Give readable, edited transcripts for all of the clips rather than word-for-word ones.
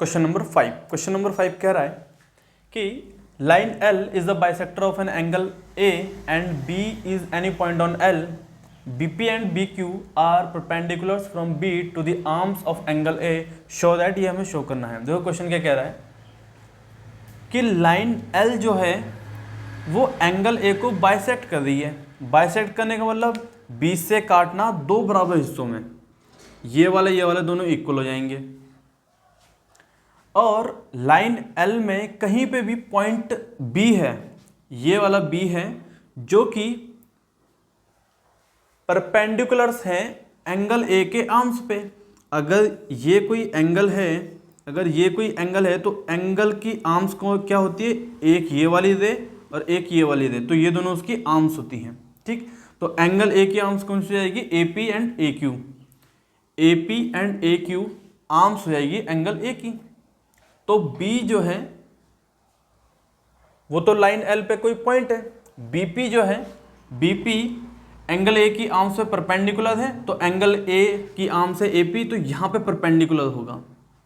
Question number 5 कह रहा है कि line L is the bisector of an angle A and B is any point on L. BP and BQ are perpendiculars from B to the arms of angle A. Show that, ये हमें show करना है. देखो question क्या कह रहा है कि लाइन L जो है वो एंगल A को बाइसेक्ट कर रही है. बाइसेक्ट करने का मतलब बीच से काटना दो बराबर हिस्सों में. ये वाले दोनों इक्वल हो जाएंगे. और लाइन L में कहीं पे भी पॉइंट B है, ये वाला B है जो कि परपेंडिकुलर्स है एंगल A के आर्म्स पे. अगर ये कोई एंगल है तो एंगल की आर्म्स को क्या होती है, एक ये वाली दे और एक ये वाली दे, तो ये दोनों उसकी आर्म्स होती हैं. ठीक, तो एंगल A की आर्म्स कौन सी हो जाएगी, AP and AQ. AP and AQ arms हो जाएगी एंगल A की. तो B जो है वो तो लाइन L पे कोई पॉइंट है. BP जो है, BP एंगल A की आर्म से परपेंडिकुलर है, तो एंगल A की आर्म से AP तो यहाँ पे परपेंडिकुलर होगा.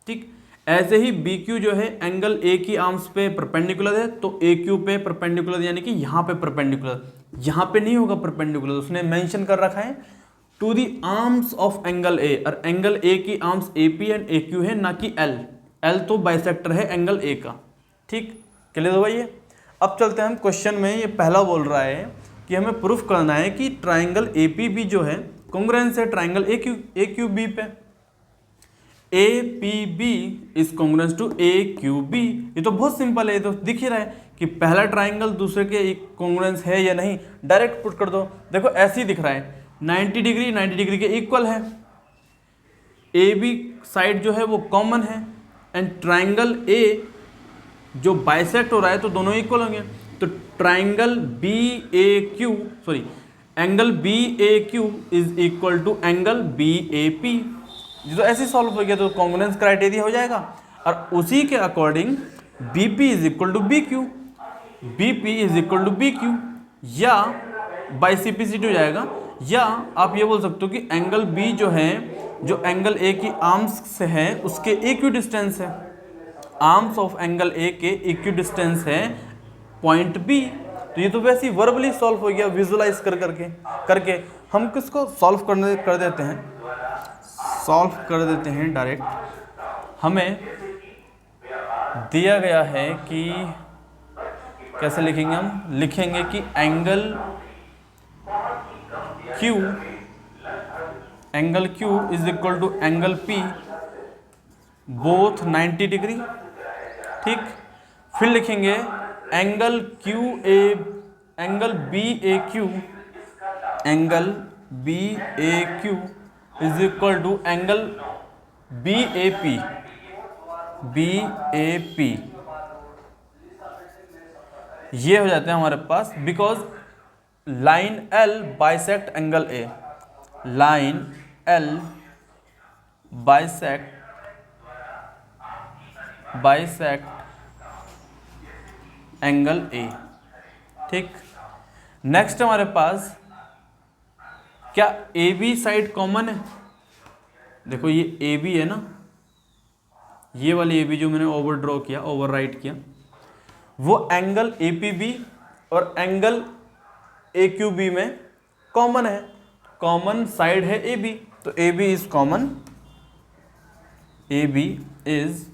ठीक, ऐसे ही BQ जो है एंगल A की आर्म्स पे परपेंडिकुलर है, तो AQ पे परपेंडिकुलर, यानी कि यहाँ पे परपेंडिकुलर. यहाँ पे नहीं होगा परपेंडिकुलर, उसने मेंशन कर रखा है to the arms of angle A, और एंगल A की आर्म्स AP एंड AQ है, ना कि L. L तो बाइसेक्टर है एंगल A का. ठीक, क्लियर हो भाई ये. अब चलते हैं हम क्वेश्चन में. ये पहला बोल रहा है कि हमें प्रूफ करना है कि ट्राइंगल APB जो है कॉन्ग्रुएंस है ट्राइंगल AQB पे. APB is congruence to AQB. ये तो बहुत सिंपल है, ये तो दिख ही रहा है कि पहला ट्राइंगल दूसरे के कॉन्ग्रुएंस है या नहीं. डायरेक्ट पुट कर दो. देखो ऐसे ही दिख रहा है, 90 डिग्री के इक्वल है. AB साइड जो है वो कॉमन है एंड ट्राइंगल A जो बाइसेक्ट हो रहा है तो दोनों इक्वल होंगे. तो triangle angle BAQ is equal to angle BAP. ये तो ऐसे सॉल्व हो गया, तो कॉन्ग्रुएंस क्राइटेरिया हो जाएगा. और उसी के according BP is equal to BQ, BP is equal to BQ, या बाइसिपिसिटी हो जाएगा. या आप ये बोल सकते हो कि एंगल B जो है, जो एंगल A की आर्म्स से है उसके इक्वी डिस्टेंस है. आर्म्स ऑफ एंगल A के इक्वी डिस्टेंस है पॉइंट B. तो ये तो वैसे ही वर्बली सॉल्व हो गया, विजुलाइज करके हम किसको सॉल्व कर देते हैं डायरेक्ट. हमें दिया गया है कि कैसे लिखेंगे, हम लिखेंगे कि angle Q is equal to angle P both 90 degree. ठीक, फिर लिखेंगे angle BAQ is equal to angle BAP. ये हो जाते हैं हमारे पास, because line L bisect angle A. Line L bisect angle A. ठीक, नेक्स्ट हमारे पास क्या AB साइड कॉमन है. देखो ये AB है ना, ये वाली AB जो मैंने ओवरराइट किया, वो एंगल APB और एंगल AQB में कॉमन है. कॉमन साइड है AB, तो AB is common. AB is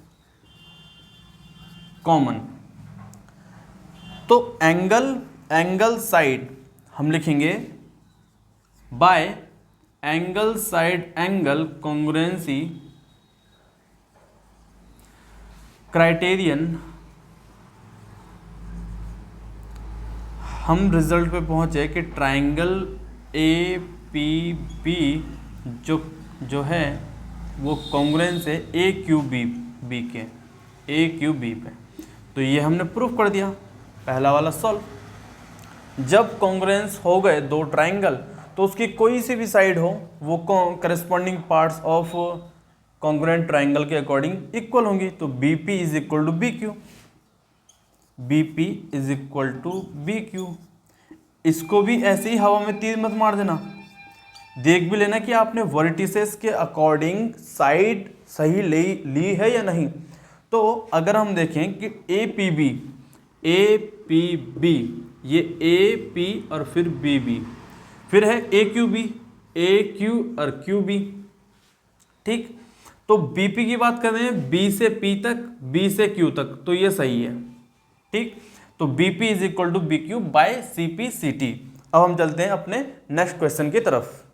common. तो एंगल साइड हम लिखेंगे bye angle side angle congruency criterion. हम रिजल्ट पे पहुंचे कि ट्राइंगल APB जो है वो कॉन्ग्रुएंस है AQB पे. तो ये हमने प्रूफ कर दिया, पहला वाला सॉल्व. जब कॉन्ग्रुएंस हो गए दो ट्राइंगल, तो उसकी कोई सी भी साइड हो वो corresponding parts of congruent triangle के अकॉर्डिंग इक्वल होंगी. तो BP is equal to BQ. BP is equal to BQ. इसको भी ऐसे ही हवा में तीर मत मार देना, देख भी लेना कि आपने वर्टिसेस के अकॉर्डिंग साइड सही ली है या नहीं. तो अगर हम देखें कि ए पी बी, ये ए पी और फिर बी बी, फिर है ए क्यू और क्यू बी, ठीक। तो बीपी की बात कर रहे हैं बी से पी तक, बी से क्यू तक, तो ये सही है, ठीक। तो BP is equal to B Q by C P C T. अब हम चलते हैं अपने नेक्स्ट क्वेश्चन की तरफ।